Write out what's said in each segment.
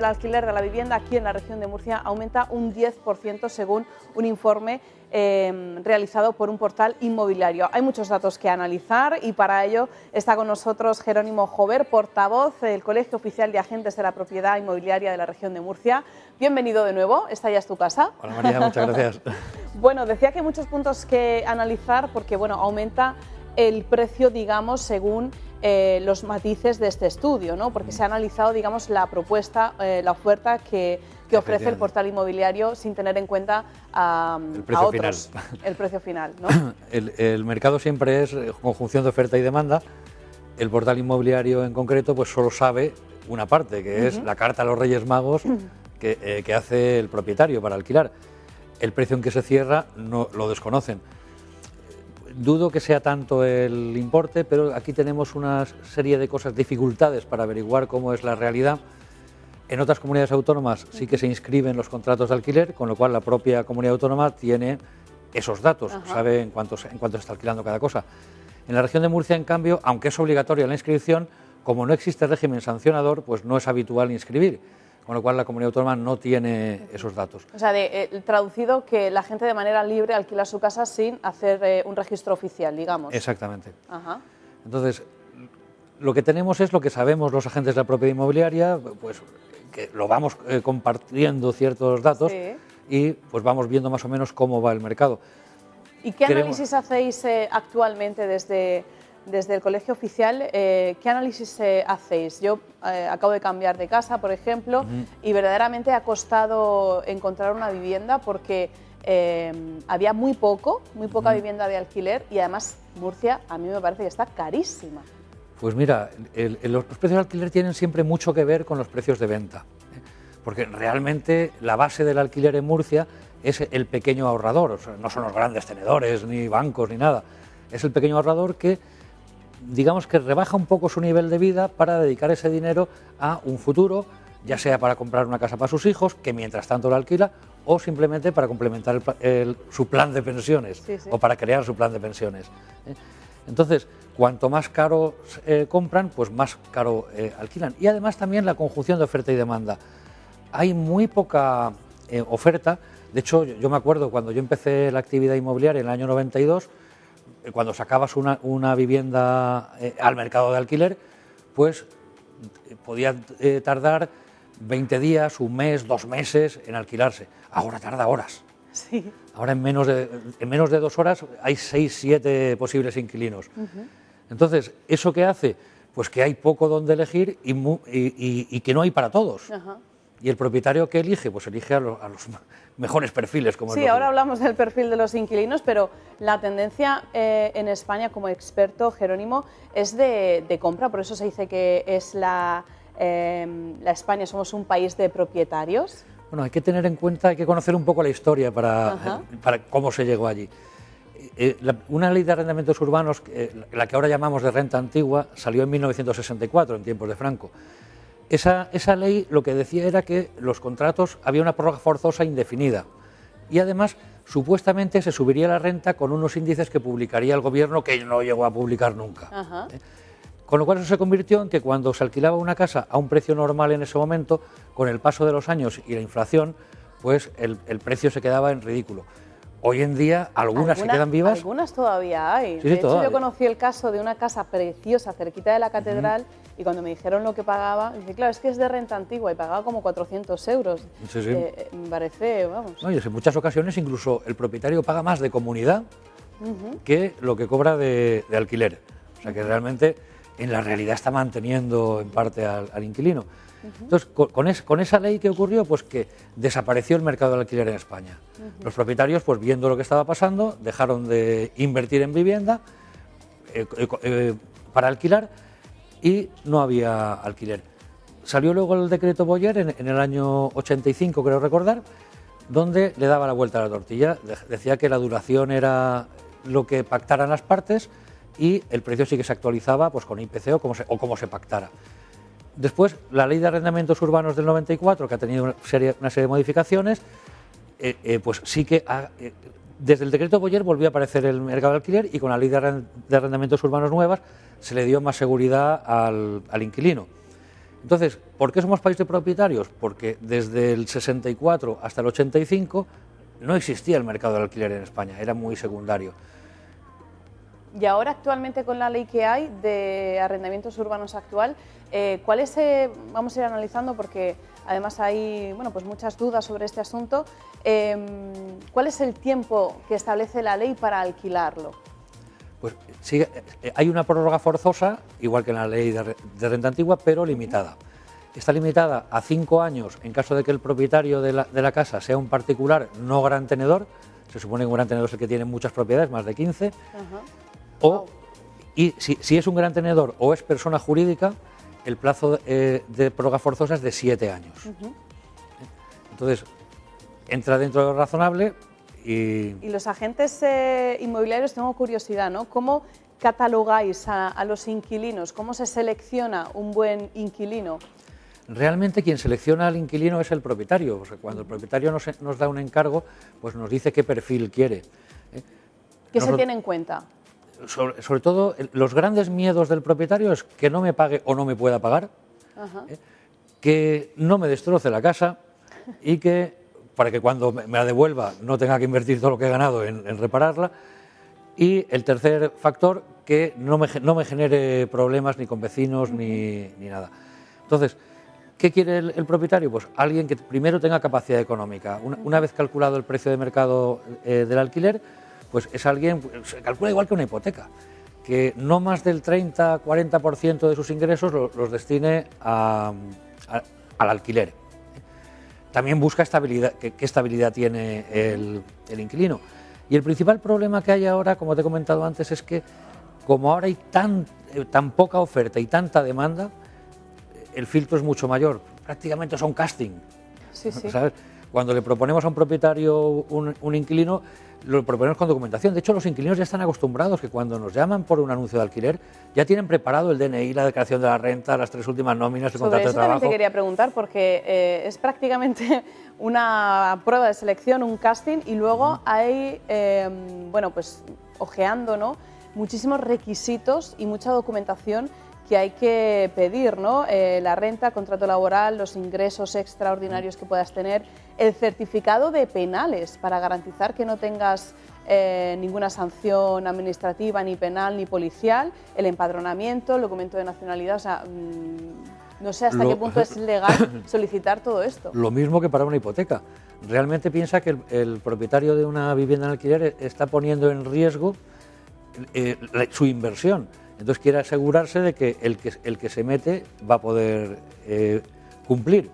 El alquiler de la vivienda aquí en la región de Murcia aumenta un 10% según un informe realizado por un portal inmobiliario. Hay muchos datos que analizar y para ello está con nosotros Jerónimo Jover, portavoz del Colegio Oficial de Agentes de la Propiedad Inmobiliaria de la región de Murcia. Bienvenido de nuevo, esta ya es tu casa. Hola María, muchas gracias. Bueno, decía que hay muchos puntos que analizar porque aumenta el precio, digamos, según los matices de este estudio, ¿no? Porque se ha analizado, digamos, la propuesta, la oferta que ofrece el portal inmobiliario sin tener en cuenta el precio otros, final. El precio final, ¿no? El mercado siempre es conjunción de oferta y demanda. El portal inmobiliario en concreto pues solo sabe una parte, que es la carta a los Reyes Magos que hace el propietario para alquilar. El precio en que se cierra no lo desconocen. Dudo que sea tanto el importe, pero aquí tenemos una serie de cosas, dificultades para averiguar cómo es la realidad. En otras comunidades autónomas sí que se inscriben los contratos de alquiler, con lo cual la propia comunidad autónoma tiene esos datos, sabe en cuánto se está alquilando cada cosa. En la región de Murcia, en cambio, aunque es obligatoria la inscripción, como no existe régimen sancionador, pues no es habitual inscribir, con lo cual la comunidad autónoma no tiene esos datos. O sea, traducido, que la gente de manera libre alquila su casa sin hacer un registro oficial, digamos. Exactamente. Entonces, lo que tenemos es lo que sabemos los agentes de la propiedad inmobiliaria, pues que lo vamos compartiendo ciertos datos y pues vamos viendo más o menos cómo va el mercado. ¿Y qué análisis hacéis actualmente desde el Colegio Oficial? ¿Qué análisis hacéis? Yo acabo de cambiar de casa, por ejemplo, y verdaderamente ha costado encontrar una vivienda porque había muy poca vivienda de alquiler y además Murcia a mí me parece que está carísima. Pues mira, los precios de alquiler tienen siempre mucho que ver con los precios de venta, porque realmente la base del alquiler en Murcia es el pequeño ahorrador, o sea, no son los grandes tenedores, ni bancos, ni nada. Es el pequeño ahorrador que, digamos que rebaja un poco su nivel de vida para dedicar ese dinero a un futuro, ya sea para comprar una casa para sus hijos, que mientras tanto la alquila, o simplemente para complementar su plan de pensiones, o para crear su plan de pensiones. Entonces, cuanto más caro compran, pues más caro alquilan. Y además también la conjunción de oferta y demanda. Hay muy poca oferta. De hecho, yo me acuerdo cuando yo empecé la actividad inmobiliaria en el año 92, cuando sacabas una vivienda al mercado de alquiler, pues podía tardar 20 días, un mes, 2 meses en alquilarse. Ahora tarda horas. Sí. Ahora en menos de 2 horas hay 6, 7 posibles inquilinos. Entonces, ¿eso qué hace? Pues que hay poco donde elegir y que no hay para todos. Y el propietario que elige, pues elige a los mejores perfiles. Como sí, ahora hablamos del perfil de los inquilinos, pero la tendencia en España, como experto, Jerónimo, es de compra. Por eso se dice que es la España, somos un país de propietarios. Bueno, hay que tener en cuenta, hay que conocer un poco la historia para cómo se llegó allí. Una ley de arrendamientos urbanos, la que ahora llamamos de renta antigua, salió en 1964, en tiempos de Franco. Esa ley lo que decía era que los contratos había una prórroga forzosa indefinida y además supuestamente se subiría la renta con unos índices que publicaría el gobierno, que no llegó a publicar nunca. Con lo cual eso se convirtió en que cuando se alquilaba una casa a un precio normal en ese momento, con el paso de los años y la inflación, pues el precio se quedaba en ridículo. Hoy en día algunas se quedan vivas. Algunas todavía hay. Sí, de hecho, todavía. Yo conocí el caso de una casa preciosa cerquita de la catedral y cuando me dijeron lo que pagaba, dije, claro, es que es de renta antigua y pagaba como 400 euros. Me parece, vamos. No, y en muchas ocasiones incluso el propietario paga más de comunidad que lo que cobra de alquiler. O sea que realmente en la realidad está manteniendo en parte al inquilino. Entonces, con esa ley, ¿qué ocurrió? Pues que desapareció el mercado del alquiler en España. Los propietarios, pues viendo lo que estaba pasando, dejaron de invertir en vivienda para alquilar y no había alquiler. Salió luego el decreto Boyer en el año 85, creo recordar, donde le daba la vuelta a la tortilla. Decía que la duración era lo que pactaran las partes y el precio sí que se actualizaba pues, con IPC o como se pactara. Después, la Ley de Arrendamientos Urbanos del 94, que ha tenido una serie de modificaciones, pues sí que desde el decreto Boyer volvió a aparecer el mercado de alquiler y con la Ley de Arrendamientos Urbanos nuevas se le dio más seguridad al inquilino. Entonces, ¿por qué somos país de propietarios? Porque desde el 64 hasta el 85 no existía el mercado del alquiler en España, era muy secundario. Y ahora actualmente con la ley que hay de arrendamientos urbanos actual, ¿cuál es, vamos a ir analizando porque además hay pues muchas dudas sobre este asunto, ¿cuál es el tiempo que establece la ley para alquilarlo? Pues sí, hay una prórroga forzosa, igual que en la ley de renta antigua, pero limitada. Está limitada a 5 años en caso de que el propietario de la casa sea un particular no gran tenedor. Se supone que un gran tenedor es el que tiene muchas propiedades, más de 15. Y si es un gran tenedor o es persona jurídica, el plazo de prórroga forzosa es de 7 años. Entonces, entra dentro de lo razonable. Y los agentes inmobiliarios, tengo curiosidad, ¿no? ¿Cómo catalogáis a los inquilinos? ¿Cómo se selecciona un buen inquilino? Realmente quien selecciona al inquilino es el propietario. O sea, cuando el propietario nos da un encargo, pues nos dice qué perfil quiere. ¿Qué se tiene en cuenta? Sobre todo, los grandes miedos del propietario es que no me pague o no me pueda pagar, que no me destroce la casa y que, para que cuando me la devuelva no tenga que invertir todo lo que he ganado en repararla. Y el tercer factor, que no me genere problemas ni con vecinos ni nada. Entonces, ¿qué quiere el propietario? Pues alguien que primero tenga capacidad económica. Una vez calculado el precio de mercado del alquiler, pues es alguien, se calcula igual que una hipoteca, que no más del 30-40% de sus ingresos los destine al alquiler. También busca estabilidad, qué estabilidad tiene el inquilino. Y el principal problema que hay ahora, como te he comentado antes, es que como ahora hay tan poca oferta y tanta demanda, el filtro es mucho mayor. Prácticamente son casting. Sí, sí. ¿Sabes? Cuando le proponemos a un propietario un inquilino, lo proponemos con documentación. De hecho, los inquilinos ya están acostumbrados que cuando nos llaman por un anuncio de alquiler, ya tienen preparado el DNI, la declaración de la renta, las 3 últimas nóminas, el contrato de trabajo. Sobre eso también te quería preguntar, porque es prácticamente una prueba de selección, un casting, y luego hay, pues ojeando, ¿no?, muchísimos requisitos y mucha documentación que hay que pedir, ¿no? La renta, contrato laboral, los ingresos extraordinarios que puedas tener, el certificado de penales para garantizar que no tengas ninguna sanción administrativa, ni penal, ni policial, el empadronamiento, el documento de nacionalidad, o sea, no sé hasta qué punto es legal solicitar todo esto. Lo mismo que para una hipoteca. Realmente piensa que el propietario de una vivienda en alquiler está poniendo en riesgo su inversión. Entonces quiere asegurarse de que el que se mete va a poder cumplir.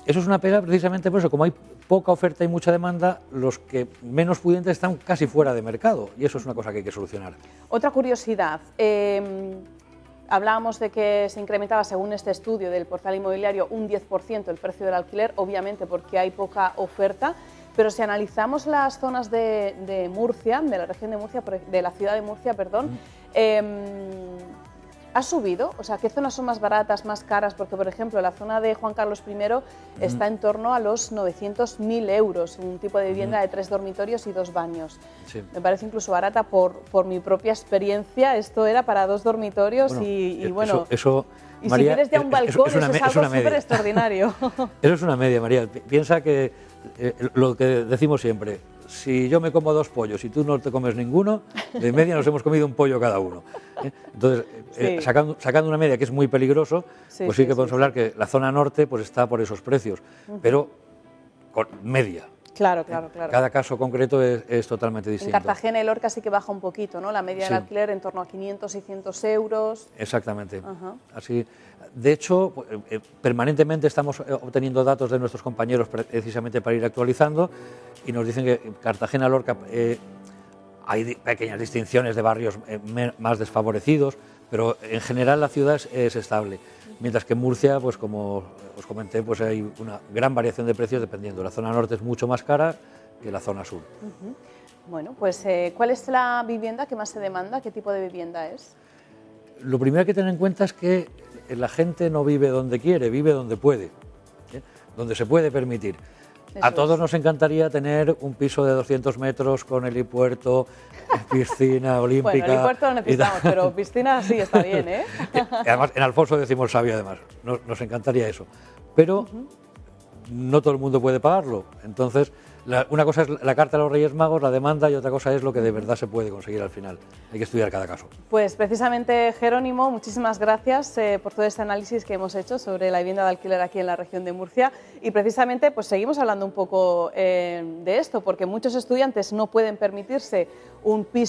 Eso es una pega precisamente por eso, como hay poca oferta y mucha demanda, los que menos pudientes están casi fuera de mercado, y eso es una cosa que hay que solucionar. Otra curiosidad, hablábamos de que se incrementaba, según este estudio del portal inmobiliario, un 10% el precio del alquiler, obviamente porque hay poca oferta. Pero si analizamos las zonas de Murcia, de la región de Murcia, de la ciudad de Murcia, perdón, ¿ha subido? O sea, ¿qué zonas son más baratas, más caras? Porque, por ejemplo, la zona de Juan Carlos I está en torno a los 900.000 euros, un tipo de vivienda de 3 dormitorios y 2 baños. Sí. Me parece incluso barata por mi propia experiencia. Esto era para 2 dormitorios y María, si quieres ya un balcón, eso es algo súper extraordinario. Eso es una media, María. Piensa que lo que decimos siempre, si yo me como 2 pollos y tú no te comes ninguno, de media nos hemos comido un pollo cada uno. Entonces, sí, sacando una media que es muy peligroso, pues sí que podemos hablar que la zona norte pues está por esos precios, pero con media. Claro, claro, claro. Cada caso concreto es totalmente distinto. En Cartagena y Lorca sí que baja un poquito, ¿no? La media del alquiler en torno a 500, 600 euros. Exactamente. Así, de hecho, permanentemente estamos obteniendo datos de nuestros compañeros precisamente para ir actualizando y nos dicen que en Cartagena, Lorca, hay pequeñas distinciones de barrios más desfavorecidos, pero en general la ciudad es estable. Mientras que en Murcia, pues como os comenté, pues hay una gran variación de precios dependiendo. La zona norte es mucho más cara que la zona sur. Bueno, pues ¿cuál es la vivienda que más se demanda? ¿Qué tipo de vivienda es? Lo primero que hay que tener en cuenta es que la gente no vive donde quiere, vive donde puede, donde se puede permitir. A todos nos encantaría tener un piso de 200 metros con helipuerto, piscina olímpica. Bueno, helipuerto no necesitamos, pero piscina sí está bien, ¿eh? Además, en Alfonso decimos sabio, además. Nos encantaría eso. Pero no todo el mundo puede pagarlo. Entonces, una cosa es la carta a los Reyes Magos, la demanda, y otra cosa es lo que de verdad se puede conseguir al final. Hay que estudiar cada caso. Pues precisamente, Jerónimo, muchísimas gracias por todo este análisis que hemos hecho sobre la vivienda de alquiler aquí en la región de Murcia. Y precisamente pues seguimos hablando un poco de esto, porque muchos estudiantes no pueden permitirse un piso